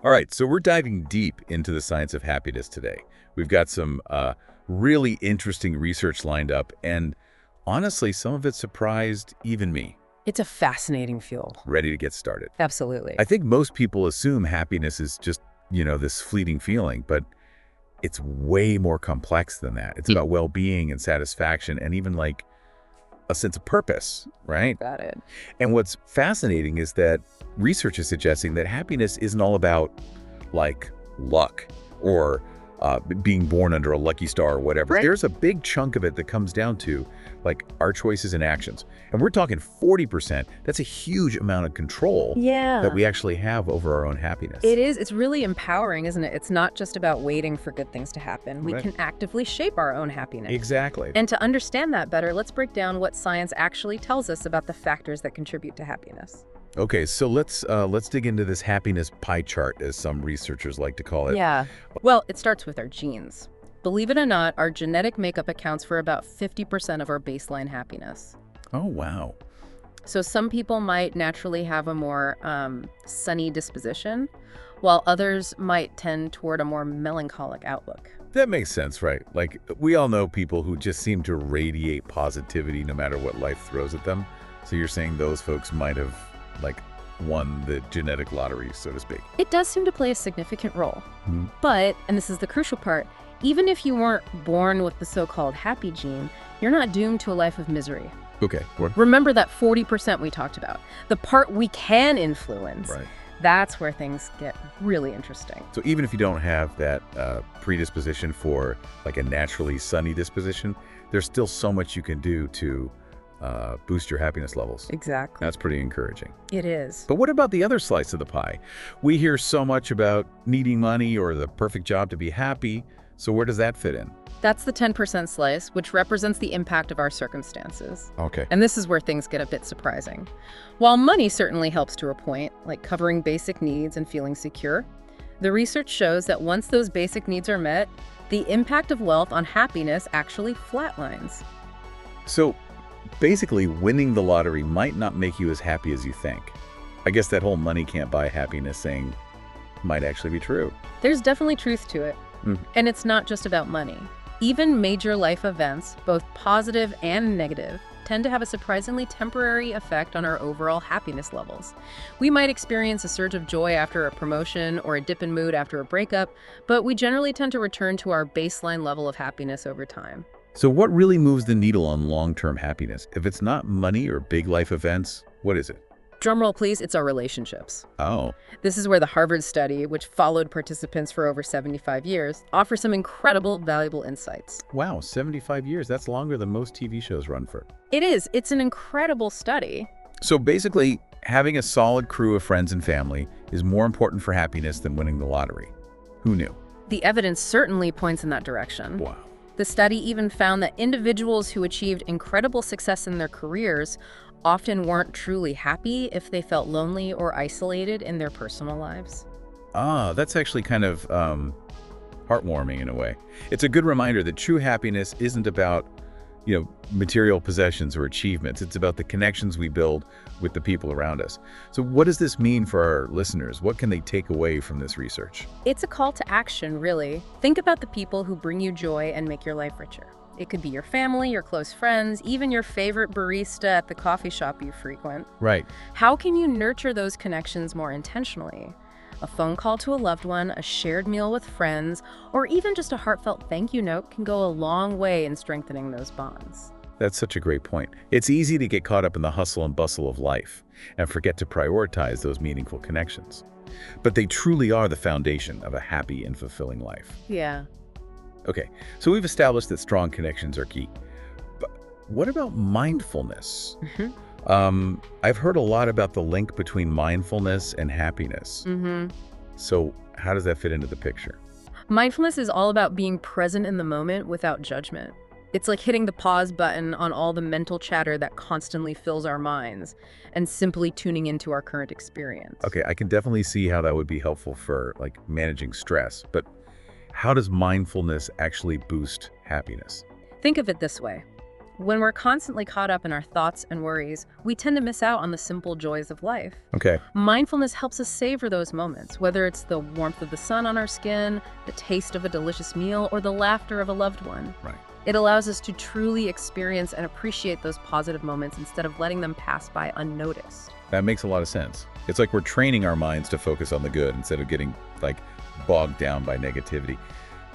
All right, so we're diving deep into the science of happiness today. We've got some really interesting research lined up, and honestly, some of it surprised even me. It's a fascinating field. Ready to get started. Absolutely. I think most people assume happiness is just, this fleeting feeling, but it's way more complex than that. It's about well-being and satisfaction and even like a sense of purpose, right? Got it. And what's fascinating is that research is suggesting that happiness isn't all about like luck or being born under a lucky star or whatever. Right. There's a big chunk of it that comes down to like our choices and actions. And we're talking 40%. That's a huge amount of control that we actually have over our own happiness. It is. It's really empowering, isn't it? It's not just about waiting for good things to happen. We can actively shape our own happiness. Exactly. And to understand that better, let's break down what science actually tells us about the factors that contribute to happiness. Okay, so let's dig into this happiness pie chart, as some researchers like to call it. Yeah. Well, it starts with our genes. Believe it or not, our genetic makeup accounts for about 50% of our baseline happiness. Oh, wow. So some people might naturally have a more sunny disposition, while others might tend toward a more melancholic outlook. That makes sense, right? Like, we all know people who just seem to radiate positivity no matter what life throws at them. So you're saying those folks might have, like, won the genetic lottery, so to speak. It does seem to play a significant role. But, and this is the crucial part, even if you weren't born with the so-called happy gene, you're not doomed to a life of misery. Okay. Remember that 40% we talked about, the part we can influence. Right. That's where things get really interesting. So even if you don't have that predisposition for like a naturally sunny disposition, there's still so much you can do to boost your happiness levels. Exactly. That's pretty encouraging. It is. But what about the other slice of the pie? We hear so much about needing money or the perfect job to be happy. So where does that fit in? That's the 10% slice, which represents the impact of our circumstances. Okay. And this is where things get a bit surprising. While money certainly helps to a point, like covering basic needs and feeling secure, the research shows that once those basic needs are met, the impact of wealth on happiness actually flatlines. So basically, winning the lottery might not make you as happy as you think. I guess that whole money can't buy happiness thing might actually be true. There's definitely truth to it. And it's not just about money. Even major life events, both positive and negative, tend to have a surprisingly temporary effect on our overall happiness levels. We might experience a surge of joy after a promotion or a dip in mood after a breakup, but we generally tend to return to our baseline level of happiness over time. So what really moves the needle on long-term happiness? If it's not money or big life events, what is it? Drumroll, please, it's our relationships. Oh. This is where the Harvard study, which followed participants for over 75 years, offers some incredible, valuable insights. Wow, 75 years. That's longer than most TV shows run for. It is. It's an incredible study. So basically, having a solid crew of friends and family is more important for happiness than winning the lottery. Who knew? The evidence certainly points in that direction. Wow. The study even found that individuals who achieved incredible success in their careers often weren't truly happy if they felt lonely or isolated in their personal lives. Ah, that's actually kind of heartwarming in a way. It's a good reminder that true happiness isn't about, material possessions or achievements. It's about the connections we build with the people around us. So what does this mean for our listeners? What can they take away from this research? It's a call to action, really. Think about the people who bring you joy and make your life richer. It could be your family, your close friends, even your favorite barista at the coffee shop you frequent. Right. How can you nurture those connections more intentionally? A phone call to a loved one, a shared meal with friends, or even just a heartfelt thank you note can go a long way in strengthening those bonds. That's such a great point. It's easy to get caught up in the hustle and bustle of life and forget to prioritize those meaningful connections. But they truly are the foundation of a happy and fulfilling life. Yeah. Okay, so we've established that strong connections are key. But what about mindfulness? I've heard a lot about the link between mindfulness and happiness. So how does that fit into the picture? Mindfulness is all about being present in the moment without judgment. It's like hitting the pause button on all the mental chatter that constantly fills our minds and simply tuning into our current experience. Okay, I can definitely see how that would be helpful for like managing stress, but how does mindfulness actually boost happiness? Think of it this way. When we're constantly caught up in our thoughts and worries, we tend to miss out on the simple joys of life. Okay. Mindfulness helps us savor those moments, whether it's the warmth of the sun on our skin, the taste of a delicious meal, or the laughter of a loved one. Right. It allows us to truly experience and appreciate those positive moments instead of letting them pass by unnoticed. That makes a lot of sense. It's like we're training our minds to focus on the good instead of getting, bogged down by negativity.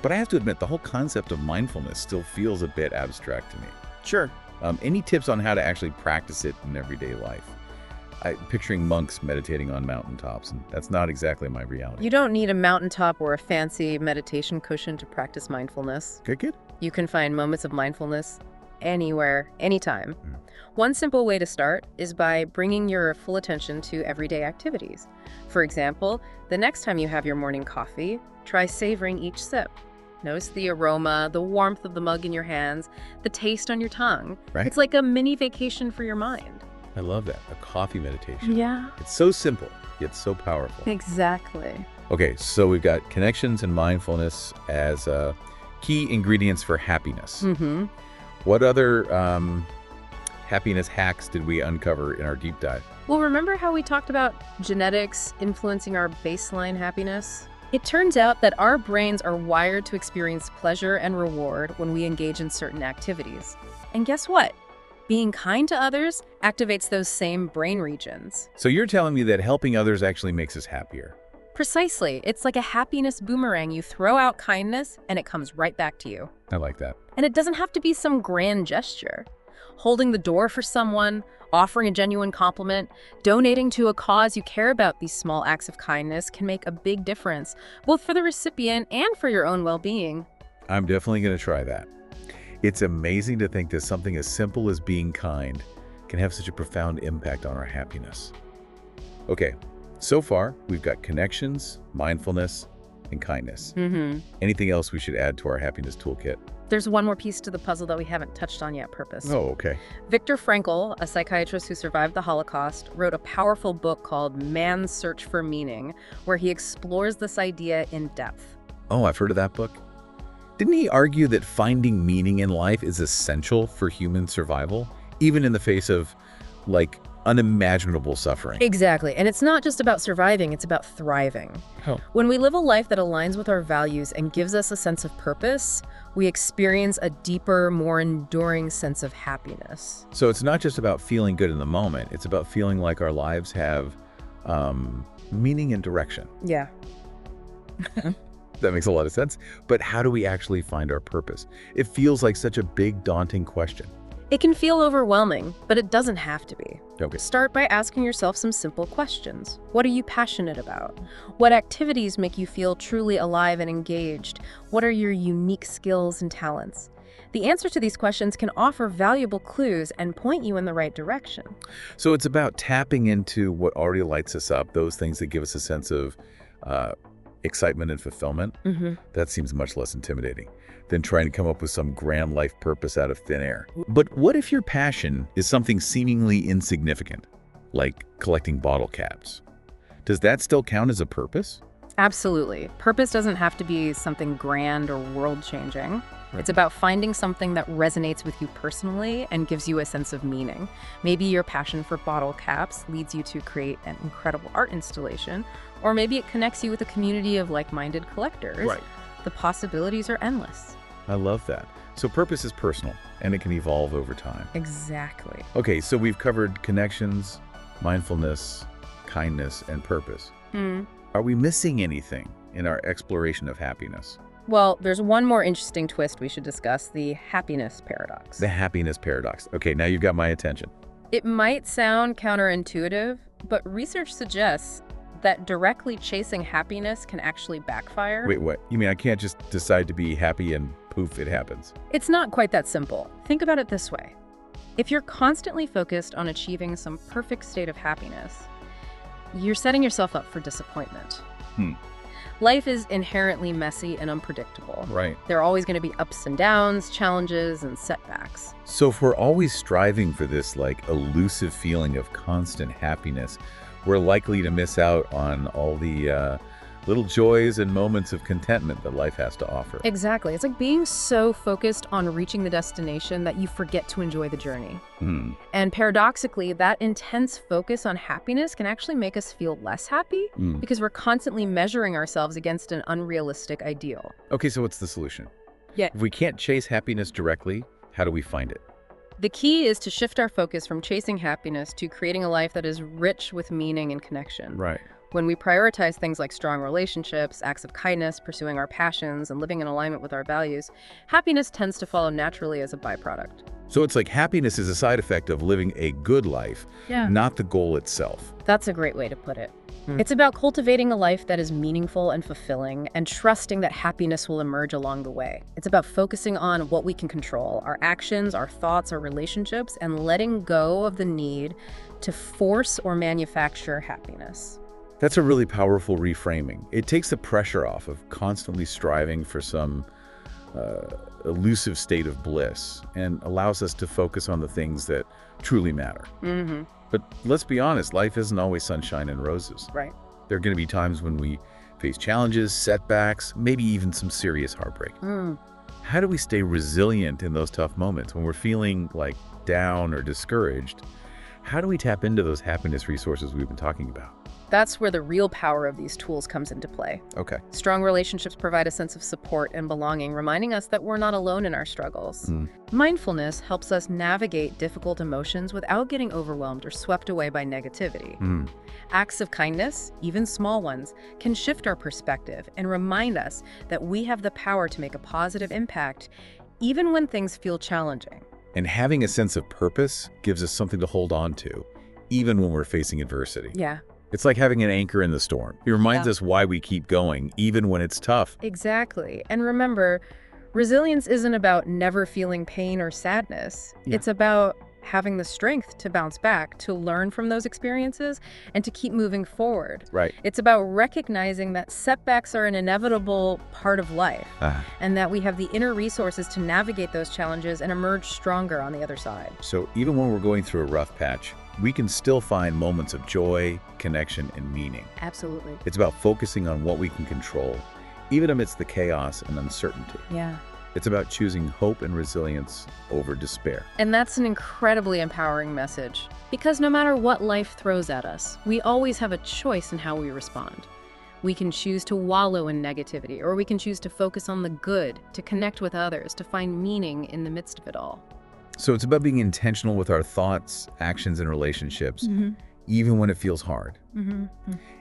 But I have to admit, the whole concept of mindfulness still feels a bit abstract to me. Sure. Any tips on how to actually practice it in everyday life? I'm picturing monks meditating on mountaintops, and that's not exactly my reality. You don't need a mountaintop or a fancy meditation cushion to practice mindfulness. Good. You can find moments of mindfulness anywhere, anytime. Mm. One simple way to start is by bringing your full attention to everyday activities. For example, the next time you have your morning coffee, try savoring each sip. Notice the aroma, the warmth of the mug in your hands, the taste on your tongue. Right. It's like a mini vacation for your mind. I love that. A coffee meditation. Yeah. It's so simple, yet so powerful. Exactly. Okay, so we've got connections and mindfulness as key ingredients for happiness. Mm-hmm. What other happiness hacks did we uncover in our deep dive? Well, remember how we talked about genetics influencing our baseline happiness? It turns out that our brains are wired to experience pleasure and reward when we engage in certain activities. And guess what? Being kind to others activates those same brain regions. So you're telling me that helping others actually makes us happier? Precisely. It's like a happiness boomerang. You throw out kindness and it comes right back to you. I like that. And it doesn't have to be some grand gesture. Holding the door for someone, offering a genuine compliment, donating to a cause you care about, these small acts of kindness can make a big difference, both for the recipient and for your own well-being. I'm definitely going to try that. It's amazing to think that something as simple as being kind can have such a profound impact on our happiness. Okay, so far we've got connections, mindfulness, and kindness. Mm-hmm. Anything else we should add to our happiness toolkit? There's one more piece to the puzzle that we haven't touched on yet, purpose. Oh, okay. Viktor Frankl, a psychiatrist who survived the Holocaust, wrote a powerful book called Man's Search for Meaning, where he explores this idea in depth. Oh, I've heard of that book. Didn't he argue that finding meaning in life is essential for human survival, even in the face of, unimaginable suffering? Exactly. And it's not just about surviving, it's about thriving. Oh. When we live a life that aligns with our values and gives us a sense of purpose, we experience a deeper, more enduring sense of happiness. So it's not just about feeling good in the moment. It's about feeling like our lives have meaning and direction. Yeah. That makes a lot of sense. But how do we actually find our purpose? It feels like such a big, daunting question. It can feel overwhelming, but it doesn't have to be. Okay. Start by asking yourself some simple questions. What are you passionate about? What activities make you feel truly alive and engaged? What are your unique skills and talents? The answer to these questions can offer valuable clues and point you in the right direction. So it's about tapping into what already lights us up, those things that give us a sense of excitement and fulfillment. Mm-hmm. That seems much less intimidating than trying to come up with some grand life purpose out of thin air. But what if your passion is something seemingly insignificant, like collecting bottle caps? Does that still count as a purpose? Absolutely. Purpose doesn't have to be something grand or world-changing. Right. It's about finding something that resonates with you personally and gives you a sense of meaning. Maybe your passion for bottle caps leads you to create an incredible art installation, or maybe it connects you with a community of like-minded collectors. Right. The possibilities are endless. I love that. So purpose is personal, and it can evolve over time. Exactly. Okay, so we've covered connections, mindfulness, kindness, and purpose. Are we missing anything in our exploration of happiness? Well, there's one more interesting twist we should discuss, the happiness paradox. The happiness paradox. Okay, now you've got my attention. It might sound counterintuitive, but research suggests that directly chasing happiness can actually backfire. Wait, what? You mean I can't just decide to be happy and poof, it happens? It's not quite that simple. Think about it this way. If you're constantly focused on achieving some perfect state of happiness, you're setting yourself up for disappointment. Life is inherently messy and unpredictable. Right. There are always going to be ups and downs, challenges, and setbacks. So if we're always striving for this elusive feeling of constant happiness, we're likely to miss out on all the little joys and moments of contentment that life has to offer. Exactly. It's like being so focused on reaching the destination that you forget to enjoy the journey. And paradoxically, that intense focus on happiness can actually make us feel less happy because we're constantly measuring ourselves against an unrealistic ideal. Okay, so what's the solution? Yeah. If we can't chase happiness directly, how do we find it? The key is to shift our focus from chasing happiness to creating a life that is rich with meaning and connection. Right. When we prioritize things like strong relationships, acts of kindness, pursuing our passions, and living in alignment with our values, happiness tends to follow naturally as a byproduct. So it's like happiness is a side effect of living a good life, Yeah. not the goal itself. That's a great way to put it. It's about cultivating a life that is meaningful and fulfilling and trusting that happiness will emerge along the way. It's about focusing on what we can control, our actions, our thoughts, our relationships, and letting go of the need to force or manufacture happiness. That's a really powerful reframing. It takes the pressure off of constantly striving for some elusive state of bliss and allows us to focus on the things that truly matter. But let's be honest, life isn't always sunshine and roses. Right. There are going to be times when we face challenges, setbacks, maybe even some serious heartbreak. How do we stay resilient in those tough moments when we're feeling like down or discouraged? How do we tap into those happiness resources we've been talking about? That's where the real power of these tools comes into play. Okay. Strong relationships provide a sense of support and belonging, reminding us that we're not alone in our struggles. Mindfulness helps us navigate difficult emotions without getting overwhelmed or swept away by negativity. Acts of kindness, even small ones, can shift our perspective and remind us that we have the power to make a positive impact even when things feel challenging. And having a sense of purpose gives us something to hold on to, even when we're facing adversity. Yeah. It's like having an anchor in the storm. It reminds us why we keep going, even when it's tough. Exactly. And remember, resilience isn't about never feeling pain or sadness. It's about having the strength to bounce back, to learn from those experiences, and to keep moving forward. Right. It's about recognizing that setbacks are an inevitable part of life, and that we have the inner resources to navigate those challenges and emerge stronger on the other side. So even when we're going through a rough patch, we can still find moments of joy, connection, and meaning. Absolutely. It's about focusing on what we can control, even amidst the chaos and uncertainty. Yeah. It's about choosing hope and resilience over despair. And that's an incredibly empowering message. Because no matter what life throws at us, we always have a choice in how we respond. We can choose to wallow in negativity, or we can choose to focus on the good, to connect with others, to find meaning in the midst of it all. So it's about being intentional with our thoughts, actions, and relationships, even when it feels hard.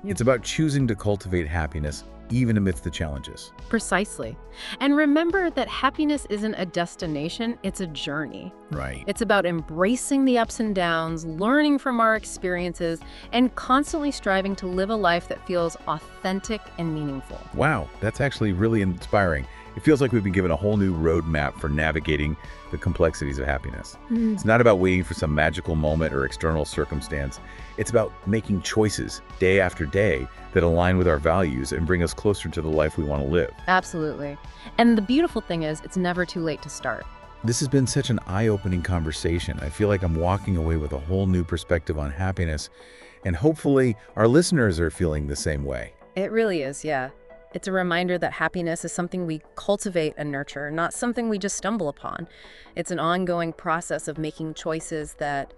It's about choosing to cultivate happiness, even amidst the challenges. Precisely. And remember that happiness isn't a destination, it's a journey. Right. It's about embracing the ups and downs, learning from our experiences, and constantly striving to live a life that feels authentic and meaningful. Wow, that's actually really inspiring. It feels like we've been given a whole new roadmap for navigating the complexities of happiness. It's not about waiting for some magical moment or external circumstance. It's about making choices day after day that align with our values and bring us closer to the life we want to live. Absolutely. And the beautiful thing is, it's never too late to start. This has been such an eye-opening conversation. I feel like I'm walking away with a whole new perspective on happiness, and hopefully our listeners are feeling the same way. It really is, yeah. It's a reminder that happiness is something we cultivate and nurture, not something we just stumble upon. It's an ongoing process of making choices that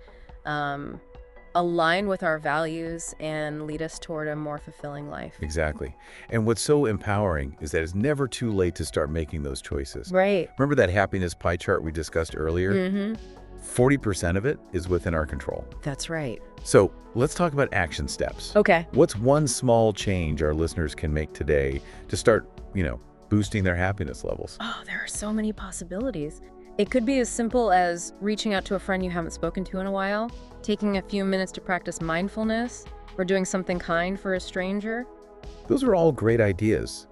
align with our values and lead us toward a more fulfilling life. Exactly. And what's so empowering is that it's never too late to start making those choices. Right. Remember that happiness pie chart we discussed earlier? 40% of it is within our control. That's right. So let's talk about action steps. Okay. What's one small change our listeners can make today to start, boosting their happiness levels? Oh, there are so many possibilities. It could be as simple as reaching out to a friend you haven't spoken to in a while, taking a few minutes to practice mindfulness, or doing something kind for a stranger. Those are all great ideas.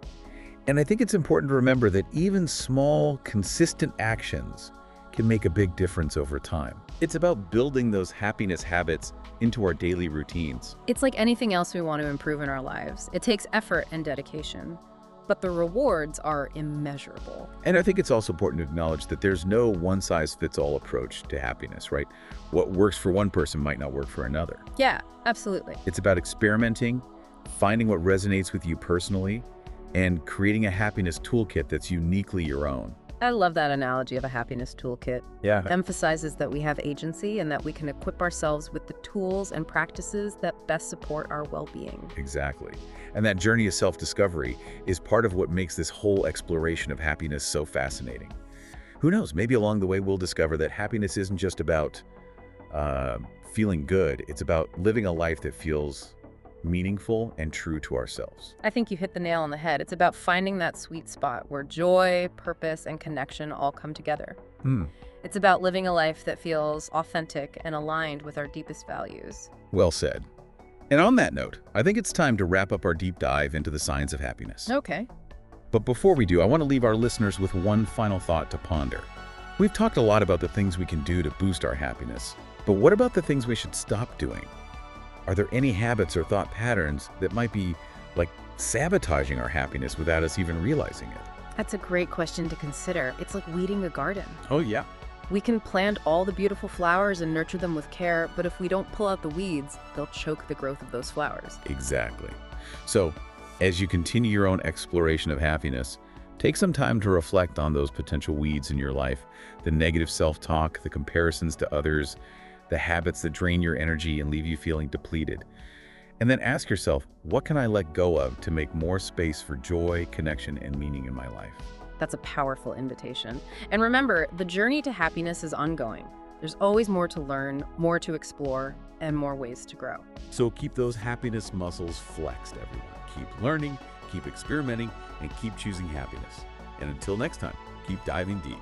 And I think it's important to remember that even small, consistent actions can make a big difference over time. It's about building those happiness habits into our daily routines. It's like anything else we want to improve in our lives. It takes effort and dedication, but the rewards are immeasurable. And I think it's also important to acknowledge that there's no one-size-fits-all approach to happiness, right? What works for one person might not work for another. Yeah, absolutely. It's about experimenting, finding what resonates with you personally, and creating a happiness toolkit that's uniquely your own. I love that analogy of a happiness toolkit. Yeah. Emphasizes that we have agency and that we can equip ourselves with the tools and practices that best support our well-being. Exactly. And that journey of self-discovery is part of what makes this whole exploration of happiness so fascinating. Who knows, maybe along the way we'll discover that happiness isn't just about feeling good, it's about living a life that feels meaningful and true to ourselves. I think you hit the nail on the head. It's about finding that sweet spot where joy, purpose, and connection all come together. It's about living a life that feels authentic and aligned with our deepest values. Well said. And on that note, I think it's time to wrap up our deep dive into the science of happiness. Okay. But before we do, I want to leave our listeners with one final thought to ponder. We've talked a lot about the things we can do to boost our happiness, but what about the things we should stop doing? Are there any habits or thought patterns that might be like sabotaging our happiness without us even realizing it? That's a great question to consider. It's like weeding a garden. Oh, yeah. We can plant all the beautiful flowers and nurture them with care, but if we don't pull out the weeds, they'll choke the growth of those flowers. Exactly. So, as you continue your own exploration of happiness, take some time to reflect on those potential weeds in your life, the negative self-talk, the comparisons to others, the habits that drain your energy and leave you feeling depleted. And then ask yourself, what can I let go of to make more space for joy, connection, and meaning in my life? That's a powerful invitation. And remember, the journey to happiness is ongoing. There's always more to learn, more to explore, and more ways to grow. So keep those happiness muscles flexed, everyone. Keep learning, keep experimenting, and keep choosing happiness. And until next time, keep diving deep.